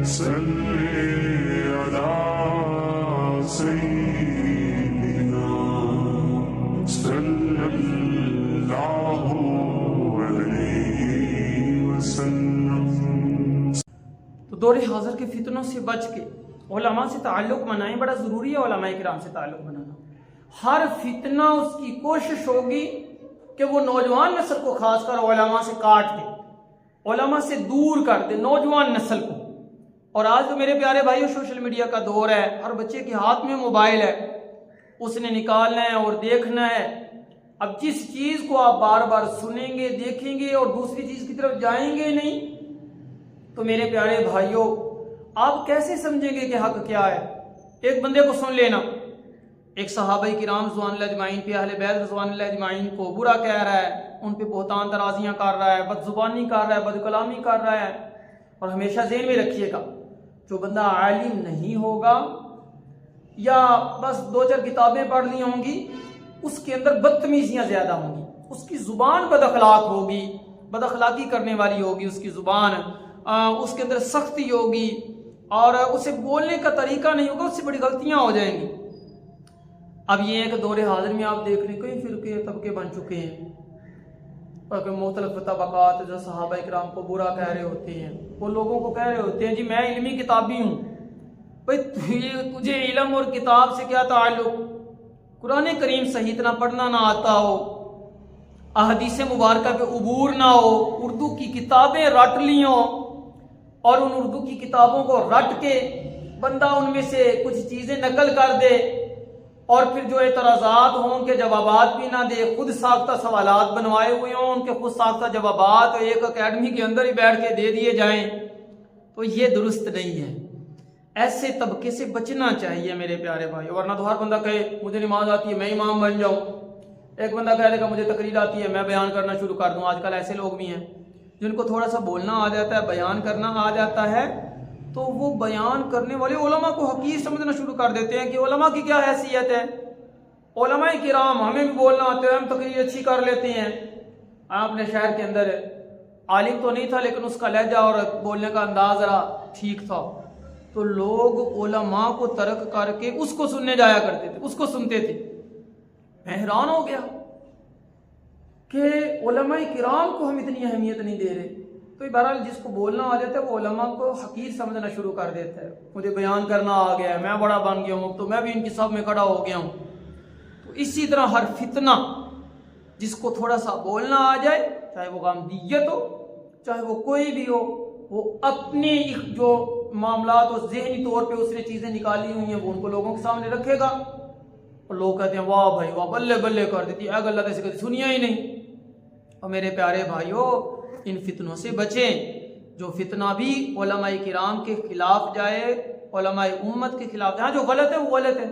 सल्ले अला सय्यिदिना सल्लल्लाहु अलैहि वसल्लम। तो दौरे हाजिर के फितनों से बच के उलमा से ताल्लुक़ बनाएं। बड़ा ज़रूरी है उलमा किराम से ताल्लुक़ बनाना। हर फितना उसकी कोशिश होगी कि वो नौजवान नस्ल को खासकर उलमा से काट दे, उलमा से दूर कर दे नौजवान नस्ल को। और आज तो मेरे प्यारे भाइयों सोशल मीडिया का दौर है, हर बच्चे के हाथ में मोबाइल है, उसने निकालना है और देखना है। अब जिस चीज़ को आप बार बार सुनेंगे, देखेंगे और दूसरी चीज़ की तरफ जाएंगे नहीं, तो मेरे प्यारे भाइयों आप कैसे समझेंगे कि हक क्या है। एक बंदे को सुन लेना, एक सहाबाई किराम रज़वानुल्लाह अजमाइन पे, अहले बैत रज़वानुल्लाह अजमाइन को बुरा कह रहा है, उन पे बोहतान तराजियाँ कर रहा है, बदजुबानी कर रहा है, बदकलामी कर रहा है। और हमेशा ज़हन में रखिएगा, जो बंदा आलिम नहीं होगा या बस दो चार किताबें पढ़ ली होंगी, उसके अंदर बदतमीजियाँ ज़्यादा होंगी, उसकी ज़ुबान बदअखलाक होगी, बदअखलाकी करने वाली होगी उसकी ज़ुबान, उसके अंदर सख्ती होगी और उसे बोलने का तरीका नहीं होगा, उससे बड़ी गलतियाँ हो जाएंगी। अब ये है कि दौरे हाजिर में आप देख रहे हैं कई फिरके तबके बन चुके हैं, मुख्तलिफ तबकात जो सहाबा इकराम को बुरा कह रहे होते हैं, वो लोगों को कह रहे होते हैं जी मैं इल्मी किताबी हूँ। भाई तुझे इल्म और किताब से क्या ताल्लुक? कुरान करीम सही तरह पढ़ना ना आता हो, अहदीस मुबारक पे उबूर ना हो, उर्दू की किताबें रट ली हों और उन उर्दू की किताबों को रट के बंदा उनमें से कुछ चीज़ें नकल कर दे और फिर जो एतराज़ात हों उनके जवाबात भी ना दे, खुद साख्ता सवालात बनवाए हुए हों, उनके खुद साख्ता जवाबात एक अकेडमी के अंदर ही बैठ के दे दिए जाएं, तो ये दुरुस्त नहीं है। ऐसे तबके से बचना चाहिए मेरे प्यारे भाई। वरना तो हर बंदा कहे मुझे नमाज आती है मैं इमाम बन जाऊँ, एक बंदा कह देगा मुझे तकरीर आती है मैं बयान करना शुरू कर दूँ। आजकल ऐसे लोग भी हैं जिनको थोड़ा सा बोलना आ जाता है, बयान करना आ जाता है, तो वो बयान करने वाले उलमा को हकीर समझना शुरू कर देते हैं कि उलमा की क्या हैसियत है, उलमा किराम हमें भी बोलना आता है, हम तकरीर अच्छी कर लेते हैं। आपने शहर के अंदर आलिम तो नहीं था लेकिन उसका लहजा और बोलने का अंदाज जरा ठीक था, तो लोग उलमा को तर्क करके उसको सुनने जाया करते थे, उसको सुनते थे। मैं हैरान हो गया कि उलमा किराम को हम इतनी अहमियत नहीं दे रहे। तो बहरहाल जिसको बोलना आ जाता है वो उलमा को हकीर समझना शुरू कर देता है, मुझे बयान करना आ गया है, मैं बड़ा बन गया हूँ तो मैं भी इनकी सब में खड़ा हो गया हूँ। तो इसी तरह हर फितना जिसको थोड़ा सा बोलना आ जाए, चाहे वो गामदीयत हो चाहे वो कोई भी हो, वो अपने जो मामलात और ज़हनी तौर पे उसने चीज़ें निकाली हुई हैं वो उनको लोगों के सामने रखेगा और लोग कहते हैं वाह भाई वाह, बल्ले बल्ले कर देती है, गल्ला ऐसे कभी सुनिया ही नहीं। और मेरे प्यारे भाइयों इन फितनों से बचें। जो फितना भी उलमाए किराम के खिलाफ जाए, उलमाए उम्मत के खिलाफ जाए, जो गलत है वो गलत है।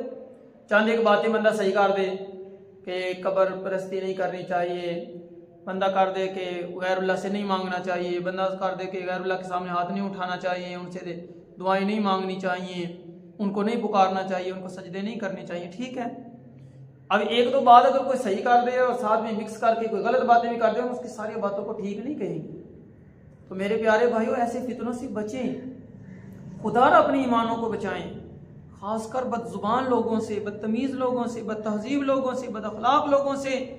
चंद एक बातें बंदा सही कर दे कि कब्र परस्ती नहीं करनी चाहिए, बंदा कर दे कि गैरुल्लाह से नहीं मांगना चाहिए, बंदा कर दे कि गैरुल्लाह के सामने हाथ नहीं उठाना चाहिए, उनसे दुआएं नहीं मांगनी चाहिए, उनको नहीं पुकारना चाहिए, उनको सजदे नहीं करने चाहिए। ठीक है, अब एक दो बात अगर कोई सही कर दे और साथ में मिक्स करके कोई गलत बातें भी कर दे, हम उसकी सारी बातों को ठीक नहीं कहेंगे। तो मेरे प्यारे भाइयों ऐसे फितनों से बचें, खुदारा अपने ईमानों को बचाएं, खासकर बदजुबान लोगों से, बदतमीज़ लोगों से, बदतहजीब लोगों से, बदअखलाक लोगों से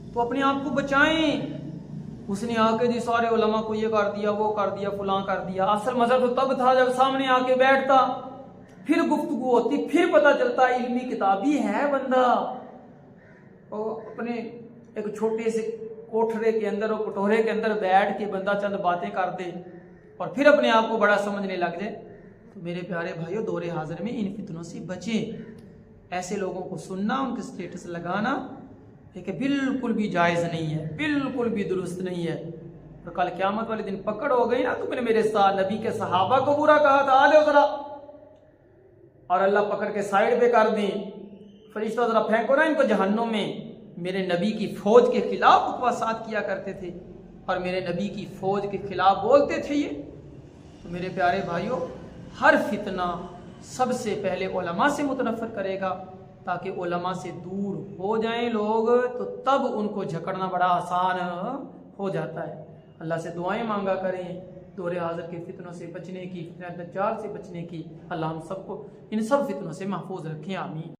तो अपने आप को बचाएं। उसने आके जी सारे उलमा को ये कर दिया, वो कर दिया, फलां कर दिया। असल मजा तो तब था जब सामने आके बैठता, फिर गुफ्तगू होती, फिर पता चलता इल्मी किताबी है बंदा। और अपने एक छोटे से कोठरे के अंदर और कटोरे के अंदर बैठ के बंदा चंद बातें कर दे और फिर अपने आप को बड़ा समझने लग जाए। तो मेरे प्यारे भाइयों दौरे हाजिर में इन फितनों से बचें। ऐसे लोगों को सुनना, उनके स्टेटस लगाना कि बिल्कुल भी जायज़ नहीं है, बिल्कुल भी दुरुस्त नहीं है। और कल क़यामत वाले दिन पकड़ हो गई ना, तुमने मेरे साथ नबी के सहाबा को बुरा कहा था, आ जाओ जरा, और अल्लाह पकड़ के साइड पे कर दें, फरिश्ता जरा फेंको ना इनको जहन्नुम में। मेरे नबी की फौज के खिलाफ उपवासात किया करते थे और मेरे नबी की फौज के खिलाफ बोलते थे ये। तो मेरे प्यारे भाइयों हर फितना सबसे पहले उलमा से मुतनफ़र करेगा, ताकि उलमा से दूर हो जाएं लोग, तो तब उनको झकड़ना बड़ा आसान हो जाता है। अल्लाह से दुआएं मांगा करें दौरे हाजिर के फितनों से बचने की, फितना दज्जाल से बचने की अल्लाह हम सबको इन सब फितनों से महफूज रखें। आमीन।